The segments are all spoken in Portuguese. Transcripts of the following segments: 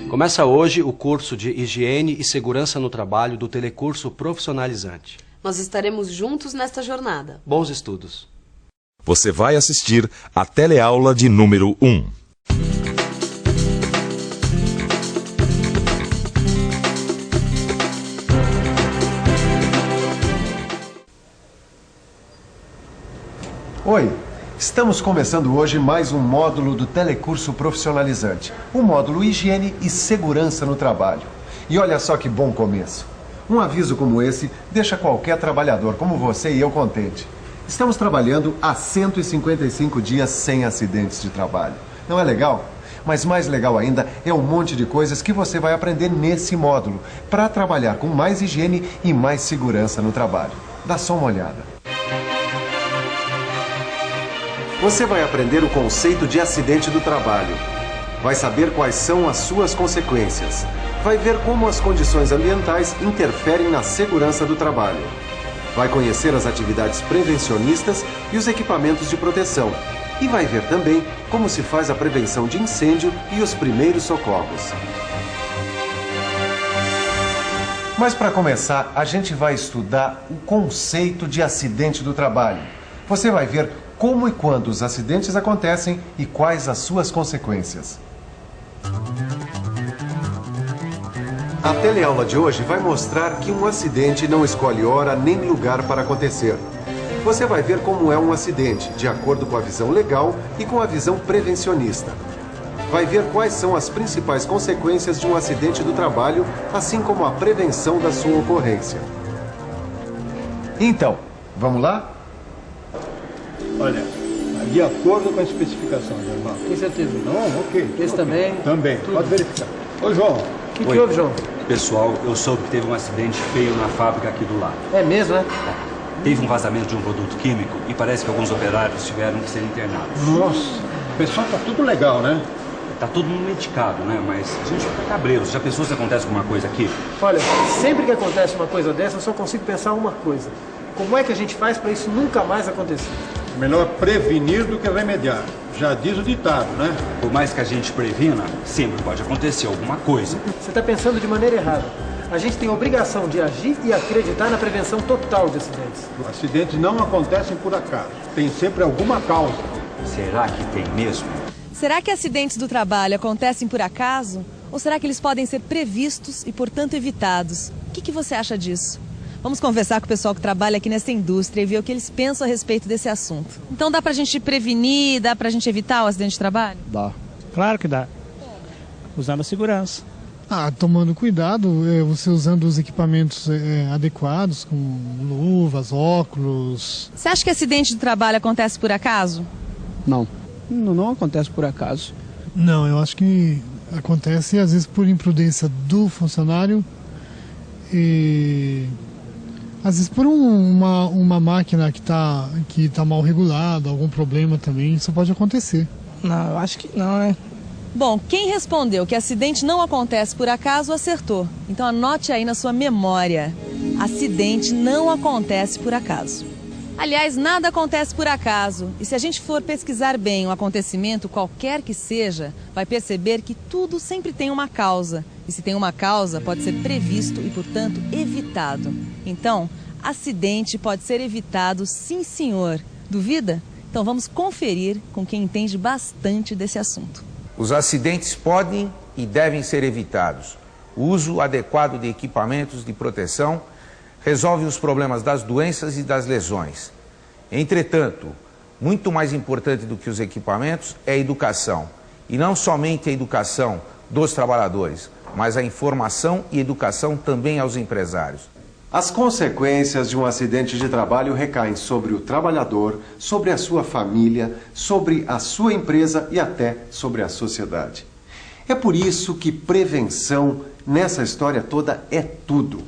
Começa hoje o curso de Higiene e Segurança no Trabalho do Telecurso Profissionalizante. Nós estaremos juntos nesta jornada. Bons estudos. Você vai assistir a teleaula de número 1. Oi, estamos começando hoje mais um módulo do Telecurso Profissionalizante, o módulo Higiene e Segurança no Trabalho. E olha só que bom começo. Um aviso como esse deixa qualquer trabalhador como você e eu contente. Estamos trabalhando há 155 dias sem acidentes de trabalho. Não é legal? Mas mais legal ainda é um monte de coisas que você vai aprender nesse módulo para trabalhar com mais higiene e mais segurança no trabalho. Dá só uma olhada. Você vai aprender o conceito de acidente do trabalho. Vai saber quais são as suas consequências. Vai ver como as condições ambientais interferem na segurança do trabalho. Vai conhecer as atividades prevencionistas e os equipamentos de proteção. E vai ver também como se faz a prevenção de incêndio e os primeiros socorros. Mas para começar, a gente vai estudar o conceito de acidente do trabalho. Você vai ver como e quando os acidentes acontecem e quais as suas consequências. A teleaula de hoje vai mostrar que um acidente não escolhe hora nem lugar para acontecer. Você vai ver como é um acidente, de acordo com a visão legal e com a visão prevencionista. Vai ver quais são as principais consequências de um acidente do trabalho, assim como a prevenção da sua ocorrência. Então, vamos lá? Olha, de acordo com a especificação, Germão. Tem certeza? Não, ok. Esse também? Também, Tudo. pode verificar. Ô, João. O que houve, João? Pessoal, eu soube que teve um acidente feio na fábrica aqui do lado. É mesmo, né? Teve um vazamento de um produto químico e parece que alguns operários tiveram que ser internados. Nossa, o pessoal tá tudo legal, né? Tá todo mundo medicado, né? Mas a gente fica cabreiro. Já pensou se acontece alguma coisa aqui? Olha, sempre que acontece uma coisa dessa, eu só consigo pensar uma coisa. Como é que a gente faz para isso nunca mais acontecer? Melhor prevenir do que remediar. Já diz o ditado, né? Por mais que a gente previna, sempre pode acontecer alguma coisa. Você está pensando de maneira errada. A gente tem a obrigação de agir e acreditar na prevenção total de acidentes. Acidentes não acontecem por acaso. Tem sempre alguma causa. Será que tem mesmo? Será que acidentes do trabalho acontecem por acaso? Ou será que eles podem ser previstos e, portanto, evitados? O que você acha disso? Vamos conversar com o pessoal que trabalha aqui nessa indústria e ver o que eles pensam a respeito desse assunto. Então dá pra gente prevenir, dá pra gente evitar o acidente de trabalho? Dá. Claro que dá. Usando a segurança. Tomando cuidado, você usando os equipamentos adequados, como luvas, óculos. Você acha que acidente de trabalho acontece por acaso? Não. Não acontece por acaso. Não, eu acho que acontece às vezes por imprudência do funcionário e às vezes por uma máquina que tá mal regulada, algum problema também, isso pode acontecer. Não, eu acho que não, né? Bom, quem respondeu que acidente não acontece por acaso acertou. Então anote aí na sua memória. Acidente não acontece por acaso. Aliás, nada acontece por acaso. E se a gente for pesquisar bem um acontecimento, qualquer que seja, vai perceber que tudo sempre tem uma causa. E se tem uma causa, pode ser previsto e, portanto, evitado. Então, acidente pode ser evitado, sim, senhor. Duvida? Então vamos conferir com quem entende bastante desse assunto. Os acidentes podem e devem ser evitados. O uso adequado de equipamentos de proteção resolve os problemas das doenças e das lesões. Entretanto, muito mais importante do que os equipamentos é a educação. E não somente a educação dos trabalhadores, mas a informação e educação também aos empresários. As consequências de um acidente de trabalho recaem sobre o trabalhador, sobre a sua família, sobre a sua empresa e até sobre a sociedade. É por isso que prevenção nessa história toda é tudo.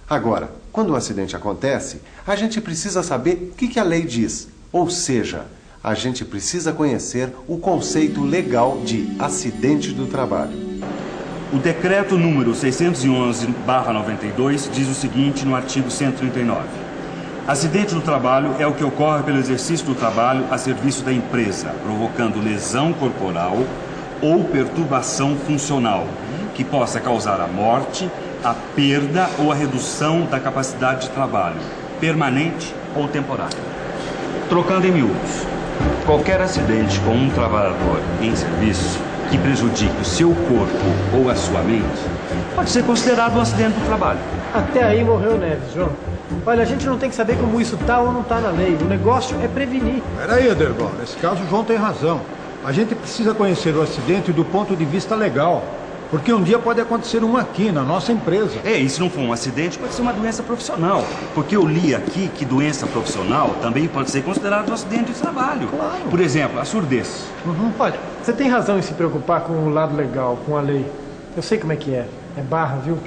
Agora, quando um acidente acontece, a gente precisa saber o que a lei diz. Ou seja, a gente precisa conhecer o conceito legal de acidente do trabalho. O decreto número 611/92 diz o seguinte no artigo 139. Acidente do trabalho é o que ocorre pelo exercício do trabalho a serviço da empresa, provocando lesão corporal ou perturbação funcional, que possa causar a morte, a perda ou a redução da capacidade de trabalho, permanente ou temporária. Trocando em miúdos, qualquer acidente com um trabalhador em serviço que prejudique o seu corpo ou a sua mente pode ser considerado um acidente do trabalho. Até aí morreu Neves, João. Olha, a gente não tem que saber como isso tá ou não tá na lei. O negócio é prevenir. Peraí, Aderbal, nesse caso o João tem razão. A gente precisa conhecer o acidente do ponto de vista legal. Porque um dia pode acontecer uma aqui, na nossa empresa. E se não for um acidente, pode ser uma doença profissional. Porque eu li aqui que doença profissional também pode ser considerada um acidente de trabalho. Claro. Por exemplo, a surdez. Olha, você tem razão em se preocupar com o lado legal, com a lei. Eu sei como é que é. É barra, viu?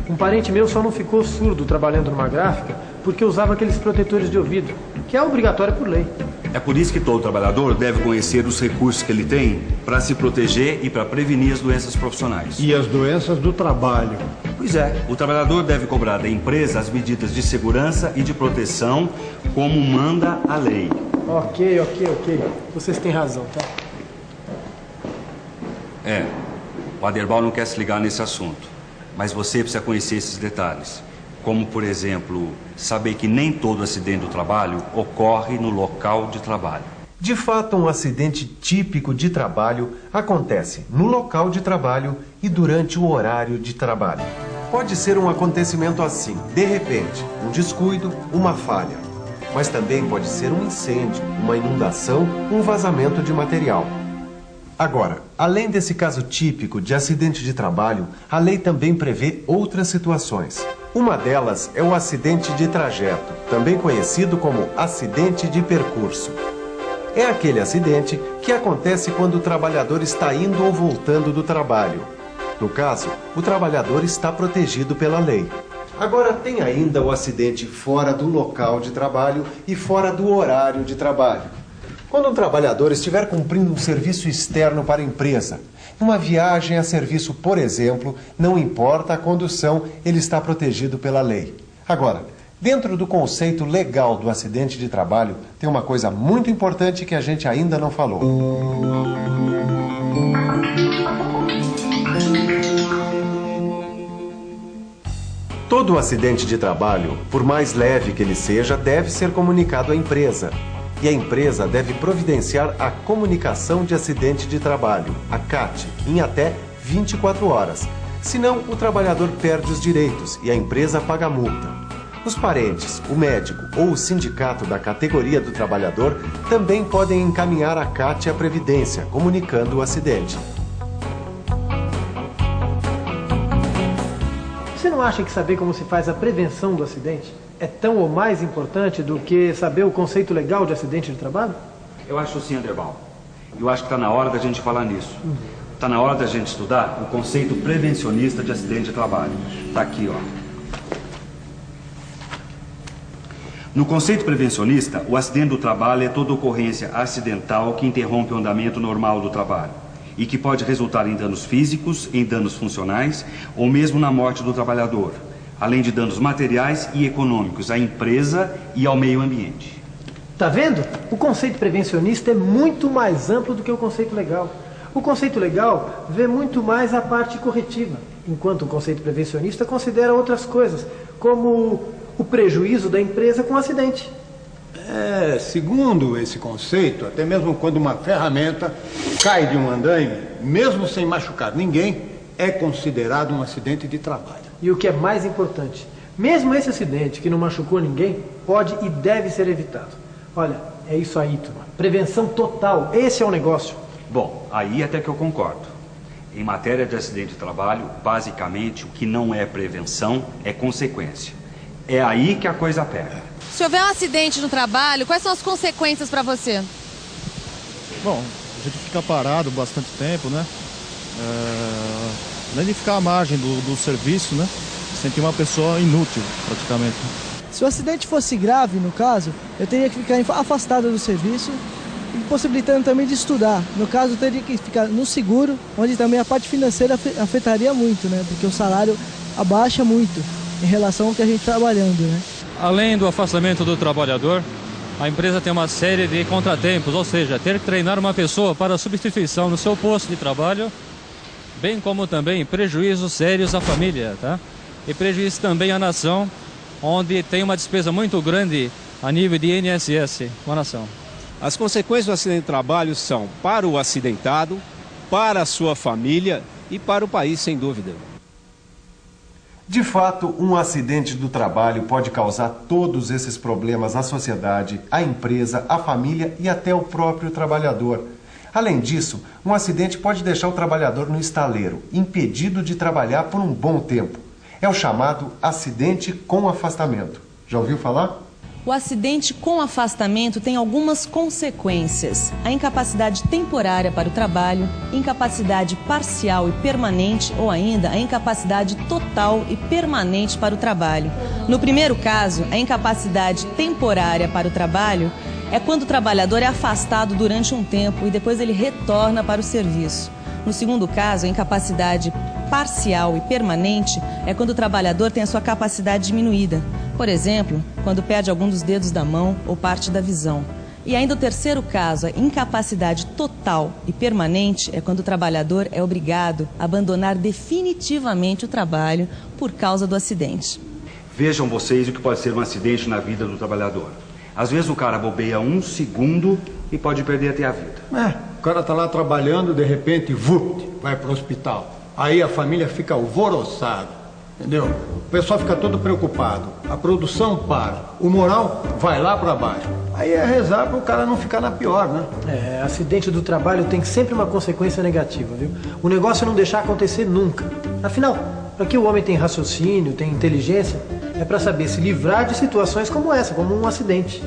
Um parente meu só não ficou surdo trabalhando numa gráfica porque usava aqueles protetores de ouvido, que é obrigatório por lei. É por isso que todo trabalhador deve conhecer os recursos que ele tem para se proteger e para prevenir as doenças profissionais. E as doenças do trabalho. Pois é, o trabalhador deve cobrar da empresa as medidas de segurança e de proteção como manda a lei. Ok. Vocês têm razão, tá? O Aderbal não quer se ligar nesse assunto, mas você precisa conhecer esses detalhes. Como, por exemplo, saber que nem todo acidente do trabalho ocorre no local de trabalho. De fato, um acidente típico de trabalho acontece no local de trabalho e durante o horário de trabalho. Pode ser um acontecimento assim, de repente, um descuido, uma falha. Mas também pode ser um incêndio, uma inundação, um vazamento de material. Agora, além desse caso típico de acidente de trabalho, a lei também prevê outras situações. Uma delas é o acidente de trajeto, também conhecido como acidente de percurso. É aquele acidente que acontece quando o trabalhador está indo ou voltando do trabalho. No caso, o trabalhador está protegido pela lei. Agora, tem ainda o acidente fora do local de trabalho e fora do horário de trabalho. Quando um trabalhador estiver cumprindo um serviço externo para a empresa, uma viagem a serviço, por exemplo, não importa a condução, ele está protegido pela lei. Agora, dentro do conceito legal do acidente de trabalho, tem uma coisa muito importante que a gente ainda não falou. Todo acidente de trabalho, por mais leve que ele seja, deve ser comunicado à empresa. E a empresa deve providenciar a comunicação de acidente de trabalho, a CAT, em até 24 horas. Senão, o trabalhador perde os direitos e a empresa paga a multa. Os parentes, o médico ou o sindicato da categoria do trabalhador também podem encaminhar a CAT à Previdência, comunicando o acidente. Você não acha que saber como se faz a prevenção do acidente é tão ou mais importante do que saber o conceito legal de acidente de trabalho? Eu acho sim, Aderbal. Eu acho que está na hora da gente falar nisso. Está na hora da gente estudar o conceito prevencionista de acidente de trabalho. Está aqui, ó. No conceito prevencionista, o acidente do trabalho é toda ocorrência acidental que interrompe o andamento normal do trabalho e que pode resultar em danos físicos, em danos funcionais ou mesmo na morte do trabalhador, além de danos materiais e econômicos à empresa e ao meio ambiente. Tá vendo? O conceito prevencionista é muito mais amplo do que o conceito legal. O conceito legal vê muito mais a parte corretiva, enquanto o conceito prevencionista considera outras coisas, como o prejuízo da empresa com o acidente. Segundo esse conceito, até mesmo quando uma ferramenta cai de um andaime, mesmo sem machucar ninguém, é considerado um acidente de trabalho. E o que é mais importante, mesmo esse acidente que não machucou ninguém, pode e deve ser evitado. Olha, é isso aí, turma. Prevenção total, esse é o negócio. Bom, aí até que eu concordo. Em matéria de acidente de trabalho, basicamente, o que não é prevenção é consequência. É aí que a coisa pega. Se houver um acidente no trabalho, quais são as consequências para você? Bom, a gente fica parado bastante tempo, né? Além de ficar à margem do serviço, né? Sentir uma pessoa inútil, praticamente. Se o acidente fosse grave, no caso, eu teria que ficar afastado do serviço impossibilitando também de estudar. No caso, teria que ficar no seguro, onde também a parte financeira afetaria muito, né? Porque o salário abaixa muito em relação ao que a gente está trabalhando, né? Além do afastamento do trabalhador, a empresa tem uma série de contratempos, ou seja, ter que treinar uma pessoa para substituição no seu posto de trabalho, bem como também prejuízos sérios à família, tá? E prejuízos também à nação, onde tem uma despesa muito grande a nível de INSS com a nação. As consequências do acidente de trabalho são para o acidentado, para a sua família e para o país, sem dúvida. De fato, um acidente do trabalho pode causar todos esses problemas à sociedade, à empresa, à família e até ao próprio trabalhador. Além disso, um acidente pode deixar o trabalhador no estaleiro, impedido de trabalhar por um bom tempo. É o chamado acidente com afastamento. Já ouviu falar? O acidente com afastamento tem algumas consequências. A incapacidade temporária para o trabalho, incapacidade parcial e permanente ou ainda a incapacidade total e permanente para o trabalho. No primeiro caso, a incapacidade temporária para o trabalho é quando o trabalhador é afastado durante um tempo e depois ele retorna para o serviço. No segundo caso, a incapacidade parcial e permanente é quando o trabalhador tem a sua capacidade diminuída. Por exemplo, quando perde algum dos dedos da mão ou parte da visão. E ainda o terceiro caso, a incapacidade total e permanente, é quando o trabalhador é obrigado a abandonar definitivamente o trabalho por causa do acidente. Vejam vocês o que pode ser um acidente na vida do trabalhador. Às vezes o cara bobeia um segundo e pode perder até a vida. O cara tá lá trabalhando, de repente, vai pro hospital. Aí a família fica alvoroçada. Entendeu? O pessoal fica todo preocupado, a produção para, o moral vai lá para baixo. Aí é rezar para o cara não ficar na pior, né? Acidente do trabalho tem sempre uma consequência negativa, viu? O negócio é não deixar acontecer nunca. Afinal, para que o homem tem raciocínio, tem inteligência, é para saber se livrar de situações como essa, como um acidente.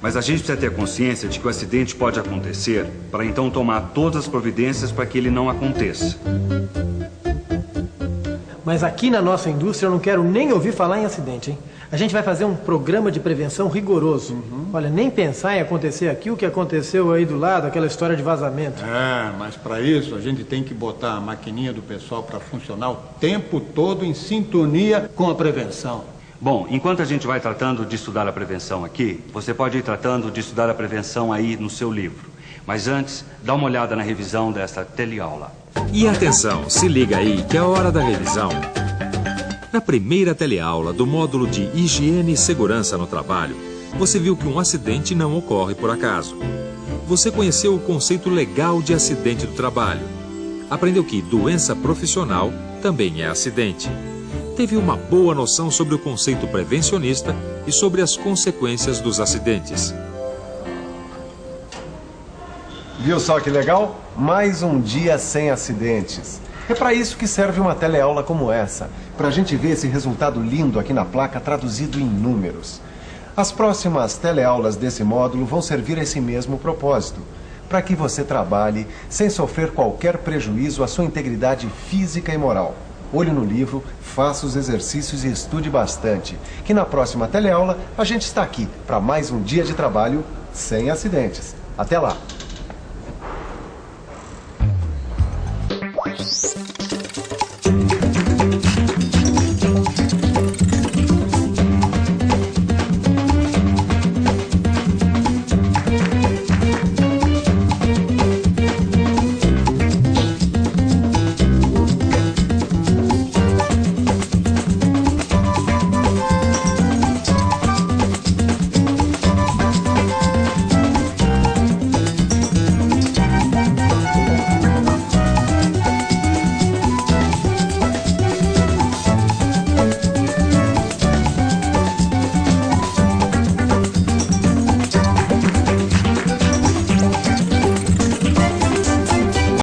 Mas a gente precisa ter consciência de que o acidente pode acontecer para então tomar todas as providências para que ele não aconteça. Mas aqui na nossa indústria eu não quero nem ouvir falar em acidente, hein? A gente vai fazer um programa de prevenção rigoroso. Olha, nem pensar em acontecer aqui o que aconteceu aí do lado, aquela história de vazamento. Mas para isso a gente tem que botar a maquininha do pessoal para funcionar o tempo todo em sintonia com a prevenção. Bom, enquanto a gente vai tratando de estudar a prevenção aqui, você pode ir tratando de estudar a prevenção aí no seu livro. Mas antes, dá uma olhada na revisão desta teleaula. E atenção, se liga aí que é a hora da revisão. Na primeira teleaula do módulo de Higiene e Segurança no Trabalho, você viu que um acidente não ocorre por acaso. Você conheceu o conceito legal de acidente do trabalho. Aprendeu que doença profissional também é acidente. Teve uma boa noção sobre o conceito prevencionista e sobre as consequências dos acidentes. Viu só que legal? Mais um dia sem acidentes. É para isso que serve uma teleaula como essa, para a gente ver esse resultado lindo aqui na placa traduzido em números. As próximas teleaulas desse módulo vão servir a esse mesmo propósito, para que você trabalhe sem sofrer qualquer prejuízo à sua integridade física e moral. Olhe no livro, faça os exercícios e estude bastante, que na próxima teleaula a gente está aqui para mais um dia de trabalho sem acidentes. Até lá!